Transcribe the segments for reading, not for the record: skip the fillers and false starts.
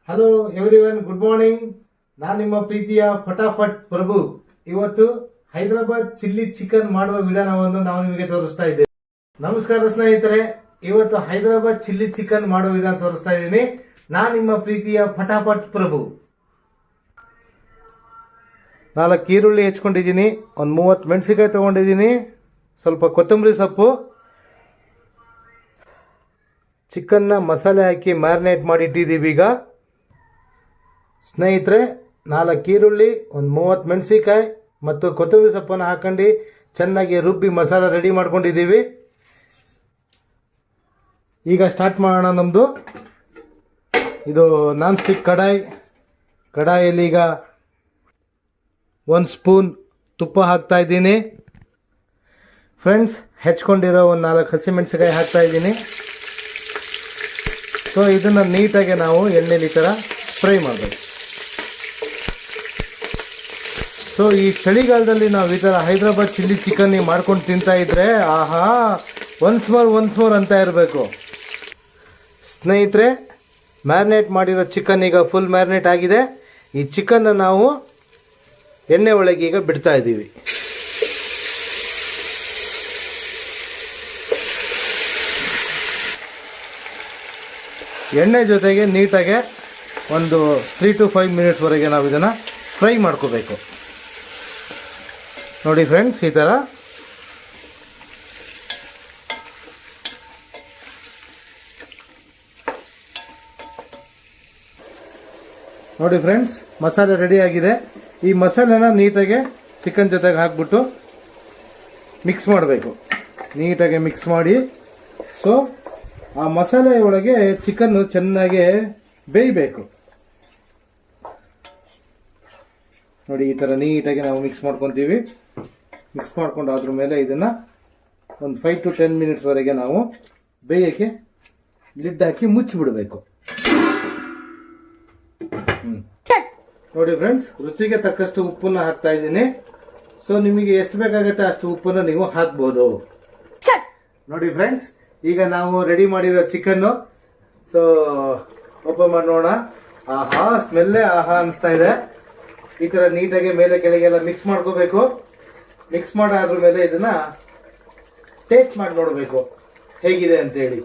Hello everyone, good morning. ನಾನು ನಿಮ್ಮ ಪ್ರೀತಿಯ ಫಟಾಫಟ್ ಪ್ರಭು. ಇವತ್ತು ಹೈದರಾಬಾದ್ ಚಿಲ್ಲಿ ಚಿಕನ್ ಮಾಡುವ ವಿಧಾನವನ್ನು ನಾವು ನಿಮಗೆ ತೋರಿಸ್ತಾ ಇದ್ದೇವೆ. ನಮಸ್ಕಾರ ಸ್ನೇಹಿತರೆ, ಇವತ್ತು ಹೈದರಾಬಾದ್ ಚಿಲ್ಲಿ ಚಿಕನ್ ಮಾಡುವ ವಿಧಾನ ತೋರಿಸ್ತಾ ಇದ್ದೀನಿ. ನಾನು ನಿಮ್ಮ ಪ್ರೀತಿಯ ಫಟಾಫಟ್ ಪ್ರಭು. 4 ಈರುಳ್ಳಿ ಹೆಚ್ಕೊಂಡಿದ್ದೀನಿ, ಒಂದು 30 ಮೆಣಸಿನಕಾಯಿ ತಗೊಂಡಿದ್ದೀನಿ, ಸ್ವಲ್ಪ ಕೊತ್ತಂಬರಿ ಸೊಪ್ಪು. ಚಿಕನ್ನ ಮಸಾಲೆ ಹಾಕಿ ಮ್ಯಾರಿನೇಟ್ ಮಾಡಿ ಇಟ್ಟಿದ್ದೀವಿ. ಈಗ ಸ್ನೇಹಿತರೆ, 4 ಈರುಳ್ಳಿ, ಒಂದು 30 ಮೆಣಸಿನಕಾಯಿ ಮತ್ತು ಕೊತ್ತಂಬರಿ ಸೊಪ್ಪನ್ನು ಹಾಕೊಂಡು ಚೆನ್ನಾಗಿ ರುಬ್ಬಿ ಮಸಾಲೆ ರೆಡಿ ಮಾಡ್ಕೊಂಡಿದ್ದೀವಿ. ಈಗ ಸ್ಟಾರ್ಟ್ ಮಾಡೋಣ. ನಮ್ಮದು ಇದು ನಾನ್ ಸ್ಟಿಕ್ ಕಡಾಯಲ್ಲಿ ಈಗ 1 ಸ್ಪೂನ್ ತುಪ್ಪ ಹಾಕ್ತಾ ಇದ್ದೀನಿ. ಫ್ರೆಂಡ್ಸ್, ಹೆಚ್ಕೊಂಡಿರೋ ಒಂದು 4 ಹಸಿಮೆಣಸಿನಕಾಯಿ ಹಾಕ್ತಾ ಇದ್ದೀನಿ. ಸೊ ಇದನ್ನು ನೀಟಾಗಿ ನಾವು ಎಣ್ಣೆಲಿ ಈ ಥರ ಫ್ರೈ ಮಾಡಬೇಕು. ಸೊ ಈ ಚಳಿಗಾಲದಲ್ಲಿ ನಾವು ಈ ಥರ ಹೈದರಾಬಾದ್ ಚಿಲ್ಲಿ ಚಿಕನ್ ಮಾಡ್ಕೊಂಡು ತಿಂತಾ ಇದ್ರೆ ಆಹಾ, ಒನ್ಸ್ ಮೋರ್ ಅಂತ ಇರಬೇಕು. ಸ್ನೇಹಿತರೆ, ಮ್ಯಾರಿನೇಟ್ ಮಾಡಿರೋ ಚಿಕನ್ ಈಗ ಫುಲ್ ಮ್ಯಾರಿನೇಟ್ ಆಗಿದೆ. ಈ ಚಿಕನ್ನ ನಾವು ಎಣ್ಣೆ ಒಳಗೆ ಈಗ ಬಿಡ್ತಾ ಇದ್ದೀವಿ. ಎಣ್ಣೆ ಜೊತೆಗೆ ನೀಟಾಗೆ ಒಂದು 3 to 5 ಮಿನಿಟ್ಸ್ವರೆಗೆ ನಾವು ಇದನ್ನು ಫ್ರೈ ಮಾಡ್ಕೋಬೇಕು. ನೋಡಿ ಫ್ರೆಂಡ್ಸ್, ಈ ಥರ ನೋಡಿ ಫ್ರೆಂಡ್ಸ್, ಮಸಾಲೆ ರೆಡಿ ಆಗಿದೆ. ಈ ಮಸಾಲೆನ ನೀಟಾಗಿ ಚಿಕನ್ ಜೊತೆಗೆ ಹಾಕ್ಬಿಟ್ಟು ಮಿಕ್ಸ್ ಮಾಡಬೇಕು. ನೀಟಾಗಿ ಮಿಕ್ಸ್ ಮಾಡಿ, ಸೊ ಆ ಮಸಾಲೆ ಒಳಗೆ ಚಿಕನ್ನು ಚೆನ್ನಾಗಿ ಬೇಯಬೇಕು. ನೋಡಿ, ಈ ಥರ ನೀಟಾಗಿ ನಾವು ಮಿಕ್ಸ್ ಮಾಡ್ಕೊತೀವಿ. ಮಿಕ್ಸ್ ಮಾಡ್ಕೊಂಡು ಅದ್ರ ಮೇಲೆ ಇದನ್ನು ಒಂದು 5 to 10 ಮಿನಿಟ್ಸ್ವರೆಗೆ ನಾವು ಬೇಯಕ್ಕೆ ಲಿಡ್ ಹಾಕಿ ಮುಚ್ಚಿಬಿಡಬೇಕು. ನೋಡಿ ಫ್ರೆಂಡ್ಸ್, ರುಚಿಗೆ ತಕ್ಕಷ್ಟು ಉಪ್ಪನ್ನು ಹಾಕ್ತಾ ಇದ್ದೀನಿ. ಸೊ ನಿಮಗೆ ಎಷ್ಟು ಬೇಕಾಗುತ್ತೆ ಅಷ್ಟು ಉಪ್ಪನ್ನು ನೀವು ಹಾಕ್ಬೋದು. ನೋಡಿ ಫ್ರೆಂಡ್ಸ್, ಈಗ ನಾವು ರೆಡಿ ಮಾಡಿರೋ ಚಿಕನ್ನು ಸೊ ಓಪನ್ ಮಾಡಿ ನೋಡೋಣ. ಆಹಾ, ಸ್ಮೆಲ್ಲೇ ಆಹಾ ಅನಿಸ್ತಾ ಇದೆ. ಈ ಥರ ನೀಟಾಗಿ ಮೇಲೆ ಕೆಳಗೆಲ್ಲ ಮಿಕ್ಸ್ ಮಾಡ್ಕೋಬೇಕು. ಮಿಕ್ಸ್ ಮಾಡಾದ್ರ ಮೇಲೆ ಇದನ್ನ ಟೇಸ್ಟ್ ಮಾಡಿ ನೋಡಬೇಕು ಹೇಗಿದೆ ಅಂತೇಳಿ.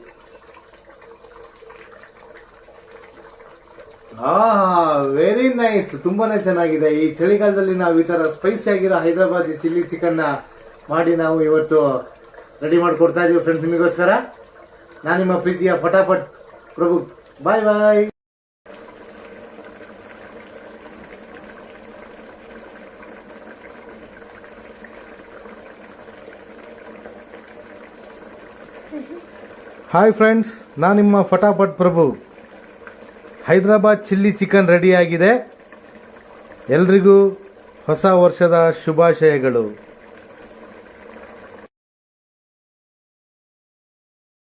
ವೆರಿ ನೈಸ್, ತುಂಬಾನೇ ಚೆನ್ನಾಗಿದೆ. ಈ ಚಳಿಗಾಲದಲ್ಲಿ ನಾವು ಈ ತರ ಸ್ಪೈಸಿ ಆಗಿರೋ ಹೈದರಾಬಾದ್ ಚಿಲ್ಲಿ ಚಿಕನ್ನ ಮಾಡಿ ನಾವು ಇವತ್ತು ರೆಡಿ ಮಾಡಿಕೊಡ್ತಾ ಇದೀವಿ ಫ್ರೆಂಡ್ಸ್ ನಿಮಗೋಸ್ಕರ. ನಾನು ನಿಮ್ಮ ಪ್ರೀತಿಯ ಫಟಾಫಟ್ ಪ್ರಭು. ಬಾಯ್ ಬಾಯ್. ಹಾಯ್ ಫ್ರೆಂಡ್ಸ್, ನಾನು ನಿಮ್ಮ ಫಟಾಫಟ್ ಪ್ರಭು. ಹೈದರಾಬಾದ್ ಚಿಲ್ಲಿ ಚಿಕನ್ ರೆಡಿಯಾಗಿದೆ. ಎಲ್ರಿಗೂ ಹೊಸ ವರ್ಷದ ಶುಭಾಶಯಗಳು.